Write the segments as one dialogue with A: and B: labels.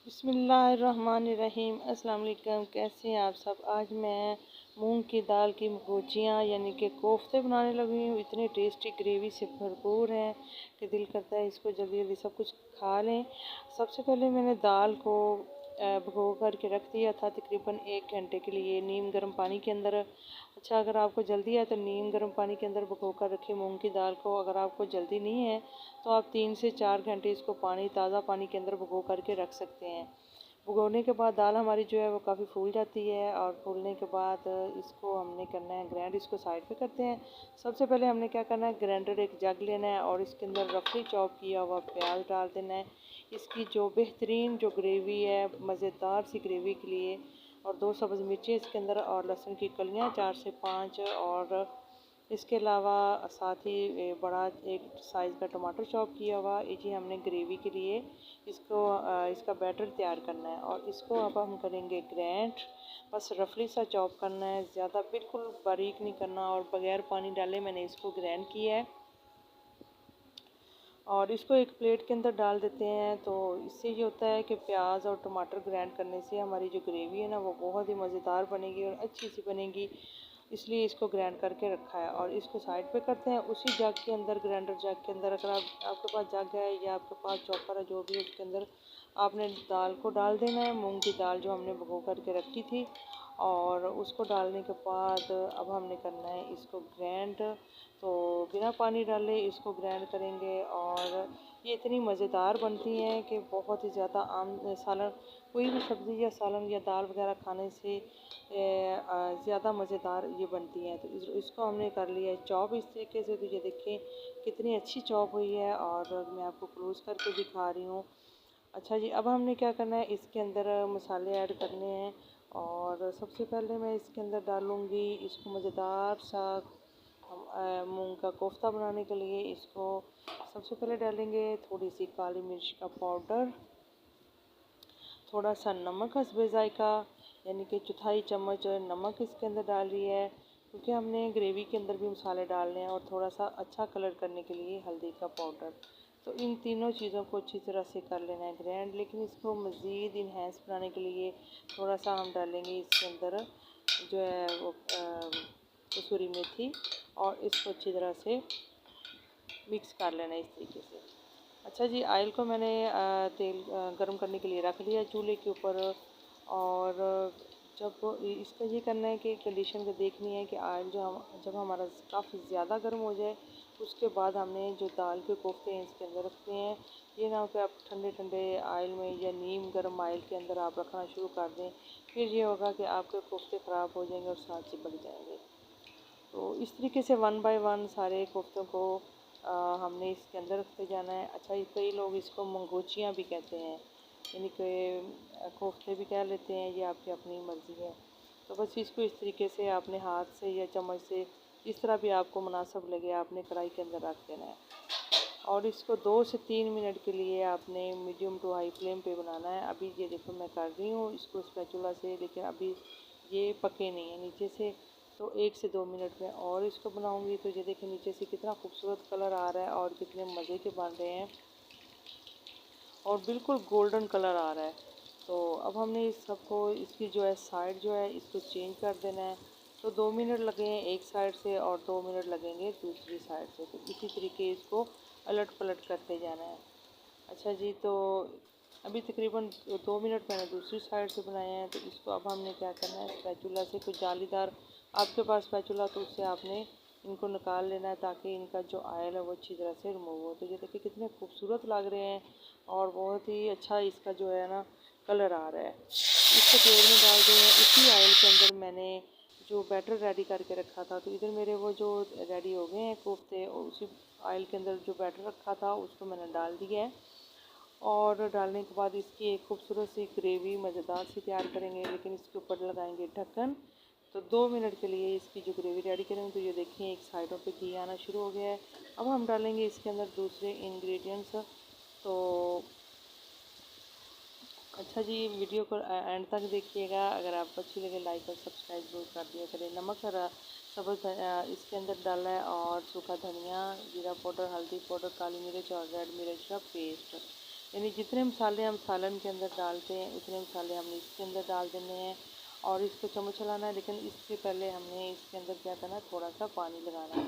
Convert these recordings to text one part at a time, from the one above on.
A: बिस्मिल्लाहिर्रहमानिर्रहीम। अस्सलाम वालेकुम। कैसे हैं आप सब। आज मैं मूंग की दाल की भुजियाँ यानी कि कोफ्ते बनाने लगी हूँ। इतने टेस्टी ग्रेवी से भरपूर हैं कि दिल करता है इसको जल्दी जल्दी सब कुछ खा लें। सबसे पहले मैंने दाल को भिगो कर के रख दिया था तकरीबन 1 घंटे के लिए नीम गर्म पानी के अंदर। अच्छा, अगर आपको जल्दी है तो नीम गर्म पानी के अंदर भिगो कर रखें मूंग की दाल को। अगर आपको जल्दी नहीं है तो आप 3 से 4 घंटे इसको ताज़ा पानी के अंदर भिगो करके रख सकते हैं। भिगोने के बाद दाल हमारी जो है वो काफ़ी फूल जाती है और फूलने के बाद इसको हमने करना है ग्राइंड। इसको साइड पे करते हैं। सबसे पहले हमने क्या करना है, ग्राइंडर एक जग लेना है और इसके अंदर रफली चॉप किया हुआ प्याज डाल देना है। इसकी जो बेहतरीन जो ग्रेवी है, मज़ेदार सी ग्रेवी के लिए, और 2 सब्ज़ मिर्ची इसके अंदर और लहसुन की कलियाँ 4 से 5, और इसके अलावा साथ ही बड़ा एक साइज़ का टमाटर चॉप किया हुआ। ये जी हमने ग्रेवी के लिए इसका बैटर तैयार करना है और इसको अब हम करेंगे ग्राइंड। बस रफली सा चॉप करना है, ज़्यादा बिल्कुल बारीक नहीं करना, और बगैर पानी डाले मैंने इसको ग्राइंड किया है। और इसको एक प्लेट के अंदर डाल देते हैं। तो इससे ये होता है कि प्याज और टमाटर ग्राइंड करने से हमारी जो ग्रेवी है ना वो बहुत ही मज़ेदार बनेगी और अच्छी सी बनेगी। इसलिए इसको ग्राइंड करके रखा है और इसको साइड पे करते हैं। उसी जग के अंदर, ग्राइंडर जग के अंदर, अगर आपके पास जग है या आपके पास चॉपर है, जो भी है, उसके अंदर आपने दाल को डाल देना है, मूंग की दाल जो हमने भिगो करके रखी थी। और उसको डालने के बाद अब हमने करना है इसको ग्राइंड। तो बिना पानी डाले इसको ग्राइंड करेंगे और ये इतनी मज़ेदार बनती हैं कि बहुत ही ज़्यादा। आम सालन, कोई भी सब्ज़ी या सालन या दाल वगैरह खाने से ज़्यादा मज़ेदार ये बनती हैं। तो इसको हमने कर लिया है चॉप इस तरीके से। तो ये देखें कितनी अच्छी चॉप हुई है और मैं आपको क्लोज़ करके दिखा रही हूँ। अच्छा जी, अब हमने क्या करना है, इसके अंदर मसाले ऐड करने हैं। और सबसे पहले मैं इसके अंदर डालूँगी इसको मज़ेदार सा मूंग का कोफ्ता बनाने के लिए। इसको सबसे पहले डालेंगे थोड़ी सी काली मिर्च का पाउडर, थोड़ा सा नमक हस्बे ज़ायका, यानी कि 1/4 चम्मच नमक इसके अंदर डाल रही है, क्योंकि हमने ग्रेवी के अंदर भी मसाले डालने हैं। और थोड़ा सा अच्छा कलर करने के लिए हल्दी का पाउडर। तो इन तीनों चीज़ों को अच्छी तरह से कर लेना है ग्राइंड। लेकिन इसको मज़ीद इन्हेंस बनाने के लिए थोड़ा सा हम डालेंगे इसके अंदर जो है वो कसूरी मेथी, और इसको अच्छी तरह से मिक्स कर लेना है इस तरीके से। अच्छा जी, ऑयल को मैंने तेल गरम करने के लिए रख दिया चूल्हे के ऊपर। और जब इसका ये करना है कि कंडीशन को देखनी है कि ऑयल जब हमारा काफ़ी ज़्यादा गर्म हो जाए, उसके बाद हमने जो दाल के कोफ्ते हैं इसके अंदर रखते हैं। ये ना हो कि आप ठंडे ठंडे ऑयल में या नीम गर्म ऑयल के अंदर आप रखना शुरू कर दें, फिर ये होगा कि आपके कोफ्ते ख़राब हो जाएंगे और साथ से पक जाएंगे। तो इस तरीके से 1 बाय 1 सारे कोफ्तों को हमने इसके अंदर रखते जाना है। अच्छा, कई लोग इसको मंगोचियाँ भी कहते हैं, यानी कि कोफ्ते भी कह लेते हैं, ये आपकी अपनी मर्ज़ी है। तो बस इसको इस तरीके से आपने हाथ से या चम्मच से, जिस तरह भी आपको मुनासिब लगे, आपने कढ़ाई के अंदर रख देना है। और इसको 2 से 3 मिनट के लिए आपने मीडियम टू हाई फ्लेम पे बनाना है। अभी ये देखो मैं कर रही हूँ इसको स्पैचुला से, लेकिन अभी ये पके नहीं है नीचे से। तो 1 से 2 मिनट में और इसको बनाऊंगी। तो ये देखिए नीचे से कितना खूबसूरत कलर आ रहा है और कितने मज़े के बन रहे हैं और बिल्कुल गोल्डन कलर आ रहा है। तो अब हमने इस सबको, इसकी जो है साइड जो है इसको चेंज कर देना है। तो 2 मिनट लगे हैं एक साइड से और 2 मिनट लगेंगे दूसरी साइड से। तो इसी तरीके इसको अलट पलट करते जाना है। अच्छा जी, तो अभी तकरीबन 2 मिनट मैंने दूसरी साइड से बनाए हैं। तो इसको अब हमने क्या करना है, स्पैचुला से, कुछ जालीदार आपके पास स्पैचुला तो उससे आपने इनको निकाल लेना है, ताकि इनका जो ऑयल है वो अच्छी तरह से रिमूव हो। तो ये देखिए कितने खूबसूरत लग रहे हैं और बहुत ही अच्छा इसका जो है ना कलर आ रहा है। इसको तेल में डाल दिए हैं। इसी ऑयल के अंदर मैंने जो बैटर रेडी करके रखा था, तो इधर मेरे वो जो रेडी हो गए हैं कोफ्ते, और उसी ऑयल के अंदर जो बैटर रखा था उसको मैंने डाल दिया है। और डालने के बाद इसकी एक खूबसूरत सी ग्रेवी मज़ेदार सी तैयार करेंगे, लेकिन इसके ऊपर लगाएंगे ढक्कन। तो 2 मिनट के लिए इसकी जो ग्रेवी रेडी करेंगे। तो ये देखिए एक साइडों पे घी आना शुरू हो गया है। अब हम डालेंगे इसके अंदर दूसरे इंग्रेडिएंट्स। तो अच्छा जी, वीडियो को एंड तक देखिएगा। अगर आपको अच्छी लगे लाइक और सब्सक्राइब जरूर कर दिया करें। नमक हरा सब्ज़ इसके अंदर डाला है, और सूखा धनिया, जीरा पाउडर, हल्दी पाउडर, काली मिर्च और रेड मिर्च का पेस्ट। यानी जितने मसाले हम सालन के अंदर डालते हैं उतने मसाले हमने इसके अंदर डाल देने हैं और इसको चम्मच चलाना है। लेकिन इससे पहले हमने इसके अंदर क्या करना है, थोड़ा सा पानी लगाना है।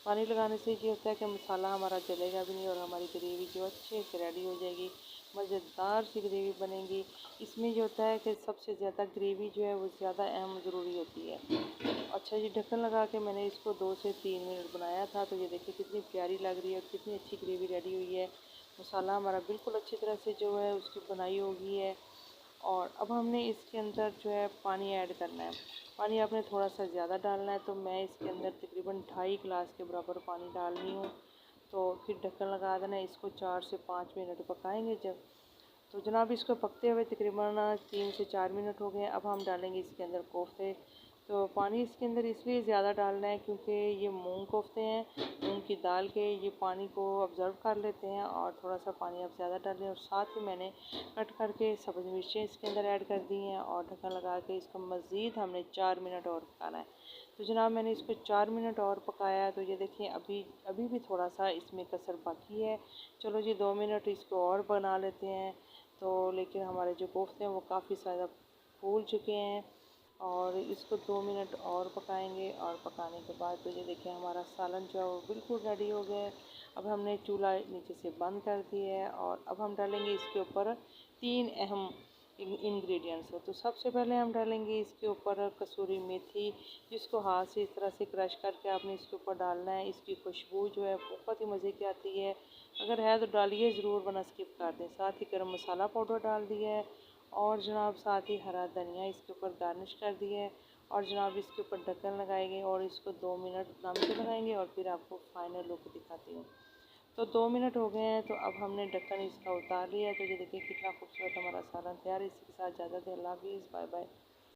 A: पानी लगाने से ये होता है कि मसाला हमारा जलेगा भी नहीं और हमारी ग्रेवी जो अच्छे से रेडी हो जाएगी, मज़ेदार सी ग्रेवी बनेगी। इसमें ये होता है कि सबसे ज़्यादा ग्रेवी जो है वो ज़्यादा अहम ज़रूरी होती है। अच्छा जी, ढक्कन लगा के मैंने इसको 2 से 3 मिनट बनाया था। तो ये देखिए कितनी प्यारी लग रही है और कितनी अच्छी ग्रेवी रेडी हुई है। मसाला हमारा बिल्कुल अच्छी तरह से जो है उसकी बनाई होगी है। और अब हमने इसके अंदर जो है पानी ऐड करना है। पानी आपने थोड़ा सा ज़्यादा डालना है, तो मैं इसके अंदर तकरीबन 2.5 गिलास के बराबर पानी डाल रही हूँ। तो फिर ढक्कन लगा देना है, इसको 4 से 5 मिनट पकाएंगे जब। तो जनाब इसको पकते हुए तकरीबन 3 से 4 मिनट हो गए। अब हम डालेंगे इसके अंदर कोफ्ते। तो पानी इसके अंदर इसलिए ज़्यादा डालना है क्योंकि ये मूंग कोफ्ते हैं, मूंग की दाल के, ये पानी को ऑब्ज़र्व कर लेते हैं और थोड़ा सा पानी आप ज़्यादा डालें। और साथ ही मैंने कट करके सब्ज़ मिर्चें इसके अंदर ऐड कर दी हैं और ढक्कन लगा के इसको मज़ीद हमने 4 मिनट और पकाना है। तो जनाब मैंने इसको 4 मिनट और पकाया। तो ये देखिए अभी अभी भी थोड़ा सा इसमें कसर बाकी है। चलो जी 2 मिनट इसको और बना लेते हैं। तो लेकिन हमारे जो कोफ्ते हैं वो काफ़ी ज़्यादा फूल चुके हैं और इसको 2 मिनट और पकाएंगे। और पकाने के बाद तो ये देखिए हमारा सालन जो है वो बिल्कुल रेडी हो गया है। अब हमने चूल्हा नीचे से बंद कर दिया है और अब हम डालेंगे इसके ऊपर 3 अहम इंग्रेडिएंट्स। तो सबसे पहले हम डालेंगे इसके ऊपर कसूरी मेथी, जिसको हाथ से इस तरह से क्रश करके आपने इसके ऊपर डालना है। इसकी खुशबू जो है बहुत ही मज़े की आती है। अगर है तो डालिए ज़रूर, वरना स्किप कर दें। साथ ही गरम मसाला पाउडर डाल दिया है और जनाब साथ ही हरा धनिया इसके ऊपर गार्निश कर दिया है। और जनाब इसके ऊपर ढक्कन लगाएंगे और इसको 2 मिनट दम पे लगाएंगे और फिर आपको फाइनल लुक दिखाती हूँ। तो 2 मिनट हो गए हैं, तो अब हमने ढक्कन इसका उतार लिया है। तो ये देखिए कितना खूबसूरत हमारा सालन तैयार है। इसी के साथ ज़्यादा देर, अल्लाह हाफिज़, बाय बाय।